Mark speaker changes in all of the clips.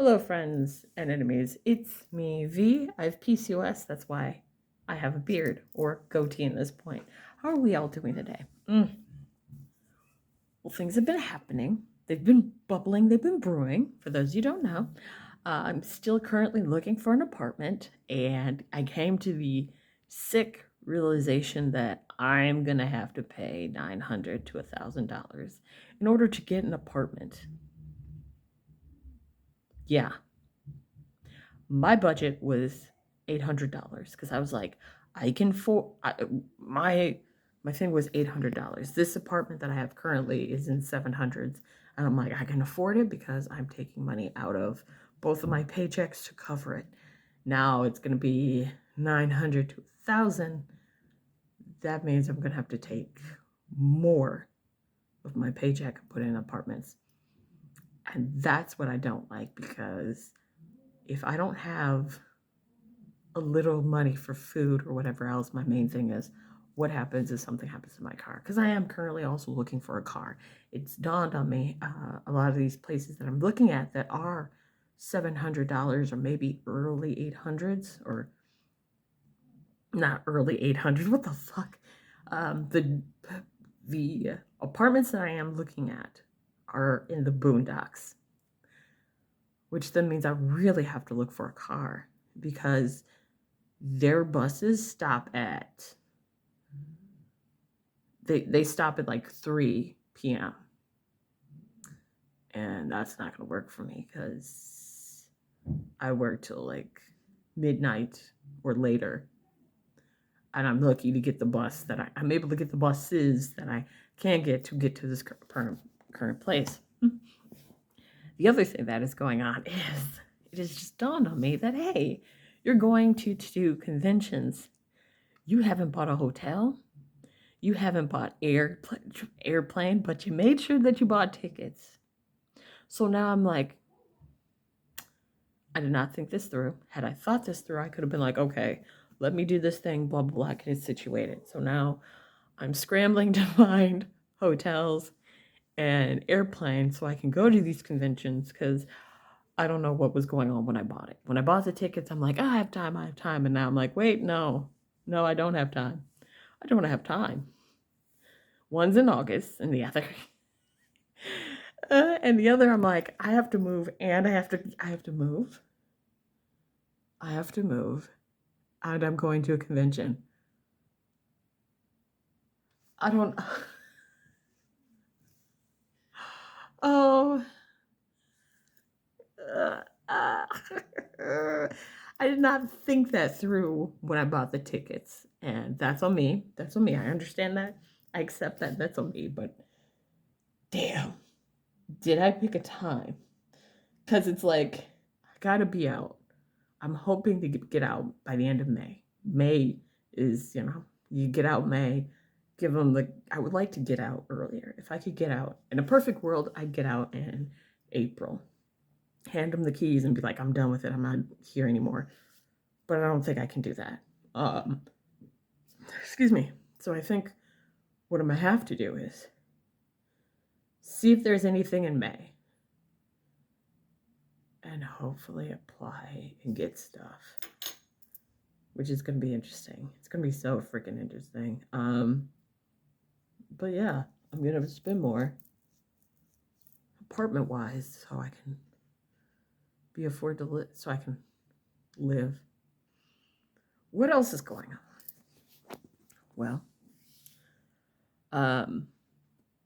Speaker 1: Hello, friends and enemies. It's me, V. I have PCOS. That's why I have a beard or goatee at this point. How are we all doing today? Well, things have been happening. They've been bubbling. They've been brewing. For those you don't know, I'm still currently looking for an apartment, and I came to the sick realization that I'm gonna have to pay $900 to $1,000 in order to get an apartment. Yeah, my budget was $800 because I was like, I can for my thing was $800. This apartment that I have currently is in 700s, and I'm like, I can afford it because I'm taking money out of both of my paychecks to cover it. Now it's going to be 900 to 1,000. That means I'm going to have to take more of my paycheck and put in apartments. And that's what I don't like, because if I don't have a little money for food or whatever else, my main thing is what happens if something happens to my car, because I am currently also looking for a car. It's dawned on me, a lot of these places that I'm looking at that are $700 or maybe early 800s, or not early 800s, what the fuck. The apartments that I am looking at are in the boondocks, which then means I really have to look for a car, because their buses stop at they stop at like 3 p.m. and that's not gonna work for me because I work till like midnight or later, and I'm lucky to get the bus that I'm able to get the buses that I can get to this current place. The other thing that is going on is it has just dawned on me that, hey, you're going to conventions. You haven't bought a hotel. You haven't bought airplane, but you made sure that you bought tickets. So now I'm like, I did not think this through. Had I thought this through, I could have been like, okay, let me do this thing, blah, blah, blah, get it situated. So now I'm scrambling to find hotels and airplanes so I can go to these conventions, because I don't know what was going on when I bought it. When I bought the tickets, I'm like, I have time. And now I'm like, wait, no, I don't have time. I don't have time. One's in August and the other I'm like, I have to move, and I have to move. I have to move, and I'm going to a convention. I don't. Oh. I did not think that through when I bought the tickets, and that's on me. That's on me. I understand that. I accept that. That's on me. But damn, did I pick a time? Because it's like, I gotta be out. I'm hoping to get out by the end of May. May is, you get out May, give them I would like to get out earlier. If I could get out, in a perfect world, I'd get out in April. Hand them the keys and be like, I'm done with it. I'm not here anymore. But I don't think I can do that. Excuse me. So I think what I'm going to have to do is see if there's anything in May, and hopefully apply and get stuff, which is going to be interesting. It's going to be so freaking interesting. But yeah, I'm going to spend more apartment wise so I can afford to live, so I can live. What else is going on? Well,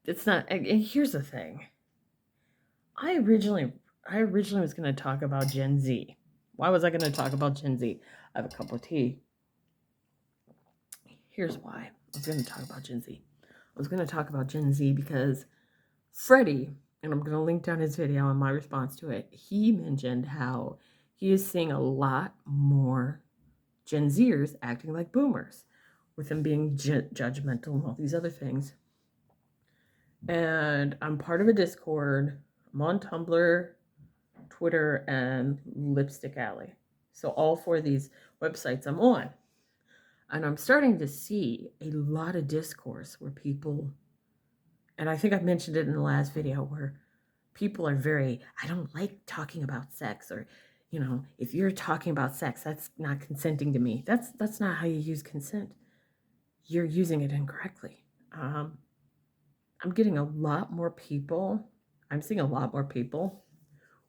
Speaker 1: it's not. Here's the thing. I originally was going to talk about Gen Z. Why was I going to talk about Gen Z? I have a cup of tea. Here's why I was going to talk about Gen Z. I was going to talk about Gen Z because Freddie, and I'm going to link down his video and my response to it, he mentioned how he is seeing a lot more Gen Zers acting like boomers, with them being judgmental and all these other things. And I'm part of a Discord. I'm on Tumblr, Twitter, and Lipstick Alley. So all four of these websites I'm on. And I'm starting to see a lot of discourse where people, and I think I mentioned it in the last video, where people are very, I don't like talking about sex, or, if you're talking about sex, that's not consenting to me. That's not how you use consent. You're using it incorrectly. Um, I'm getting a lot more people. I'm seeing a lot more people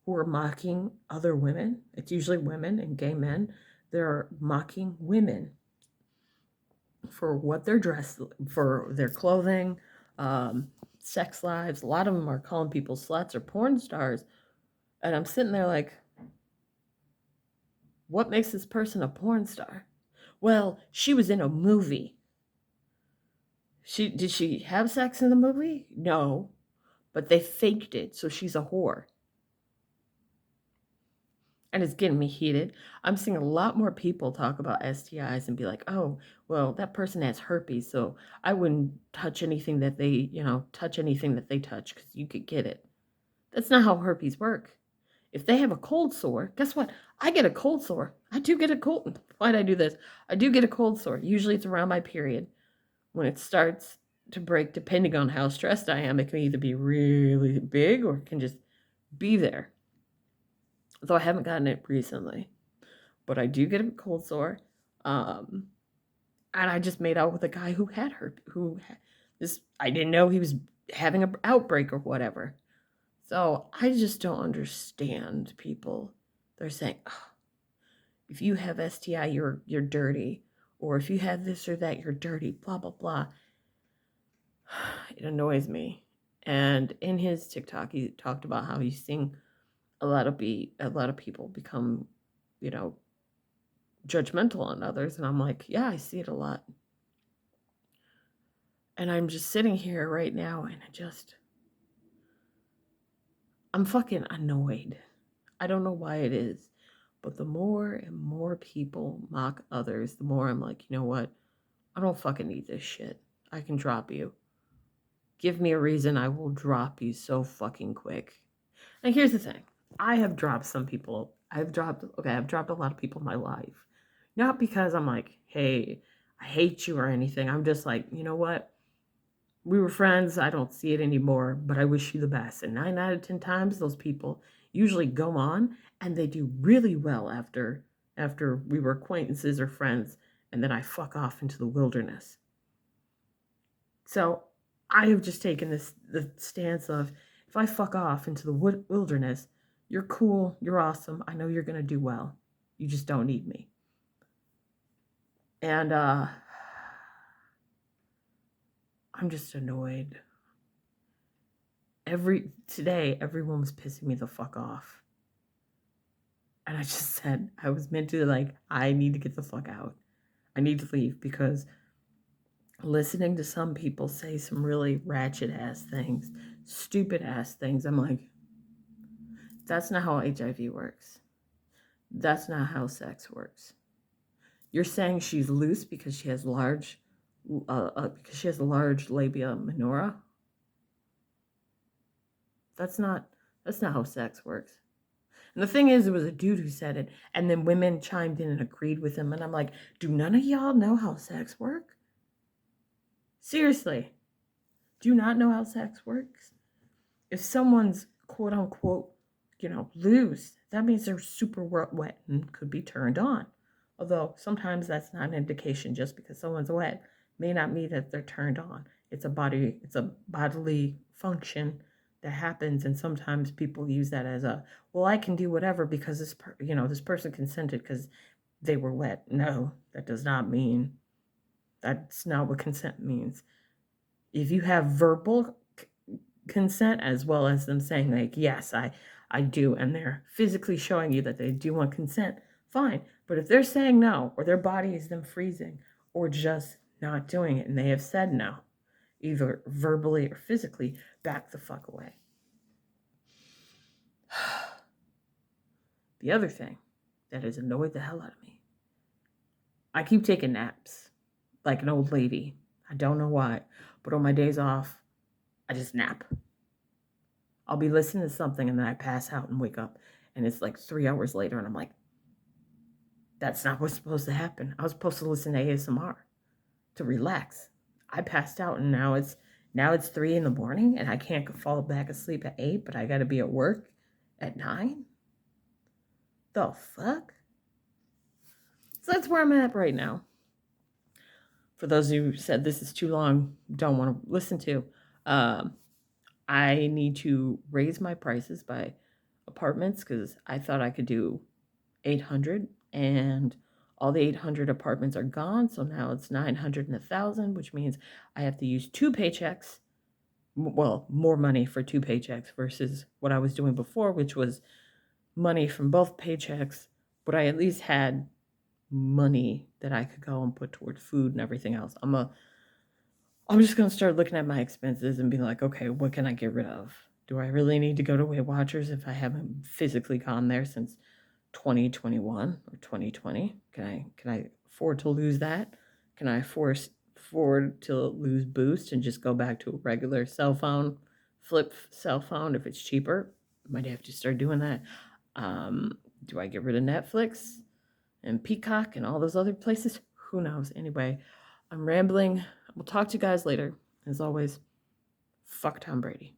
Speaker 1: who are mocking other women. It's usually women and gay men. They're mocking women for what they're dressed, for their clothing, um, sex lives. A lot of them are calling people sluts or porn stars. And I'm sitting there like, what makes this person a porn star? Well, she was in a movie. Did she have sex in the movie? No, but they faked it, so she's a whore. And it's getting me heated. I'm seeing a lot more people talk about STIs and be like, oh, well, that person has herpes, so I wouldn't touch anything that they, touch anything that they touch because you could get it. That's not how herpes work. If they have a cold sore, guess what? I get a cold sore. I do get a cold. Why'd I do this? I do get a cold sore. Usually it's around my period. When it starts to break, depending on how stressed I am, it can either be really big or it can just be there. Though I haven't gotten it recently, but I do get a cold sore. Um, and I just made out with a guy who had this. I didn't know he was having an outbreak or whatever. So I just don't understand people. They're saying, oh, if you have STI, you're dirty, or if you have this or that, you're dirty. Blah blah blah. It annoys me. And in his TikTok, he talked about how he's seeing a lot of people become, you know, judgmental on others, and I'm like, yeah, I see it a lot. And I'm just sitting here right now, and I'm fucking annoyed. I don't know why it is, but the more and more people mock others, the more I'm like, you know what? I don't fucking need this shit. I can drop you. Give me a reason, I will drop you so fucking quick. And here's the thing. I have dropped some people. I've dropped a lot of people in my life. Not because I'm like, hey, I hate you or anything. I'm just like, you know what? We were friends. I don't see it anymore, but I wish you the best. And 9 out of 10 times, those people usually go on and they do really well after we were acquaintances or friends, and then I fuck off into the wilderness. So I have just taken the stance of, if I fuck off into the wilderness, you're cool, you're awesome. I know you're gonna do well. You just don't need me. And I'm just annoyed. Today, everyone was pissing me the fuck off. And I just said, I was meant to, like, I need to get the fuck out. I need to leave, because listening to some people say some really ratchet ass things, stupid ass things, I'm like, that's not how HIV works. That's not how sex works. You're saying she's loose because she has large labia minora. That's not how sex works. And the thing is, it was a dude who said it, and then women chimed in and agreed with him. And I'm like, do none of y'all know how sex works? Seriously, do you not know how sex works? If someone's quote unquote, loose, that means they're super wet and could be turned on. Although sometimes that's not an indication. Just because someone's wet may not mean that they're turned on. It's a bodily function that happens, and sometimes people use that as well, I can do whatever because this person consented because they were wet. No, that does not mean. That's not what consent means. If you have verbal consent, as well as them saying, like, yes, I do, and they're physically showing you that they do want consent, fine. But if they're saying no, or their body is them freezing, or just not doing it, and they have said no, either verbally or physically, back the fuck away. The other thing that has annoyed the hell out of me, I keep taking naps like an old lady. I don't know why, but on my days off, I just nap. I'll be listening to something and then I pass out and wake up, and it's like 3 hours later, and I'm like, that's not what's supposed to happen. I was supposed to listen to ASMR to relax. I passed out, and now Now it's 3 in the morning and I can't fall back asleep at 8, but I got to be at work at 9? The fuck? So that's where I'm at right now. For those who said this is too long, don't want to listen to, I need to raise my prices by apartments because I thought I could do 800 and all the 800 apartments are gone. So now it's 900 and 1,000, which means I have to use 2 paychecks. Well, more money for 2 paychecks versus what I was doing before, which was money from both paychecks, but I at least had money that I could go and put towards food and everything else. I'm just going to start looking at my expenses and be like, okay, what can I get rid of? Do I really need to go to Weight Watchers if I haven't physically gone there since 2021 or 2020? Can I afford to lose that? Can I afford to lose Boost and just go back to a regular cell phone, flip cell phone if it's cheaper? Might have to start doing that. Do I get rid of Netflix and Peacock and all those other places? Who knows? Anyway, I'm rambling. We'll talk to you guys later. As always, fuck Tom Brady.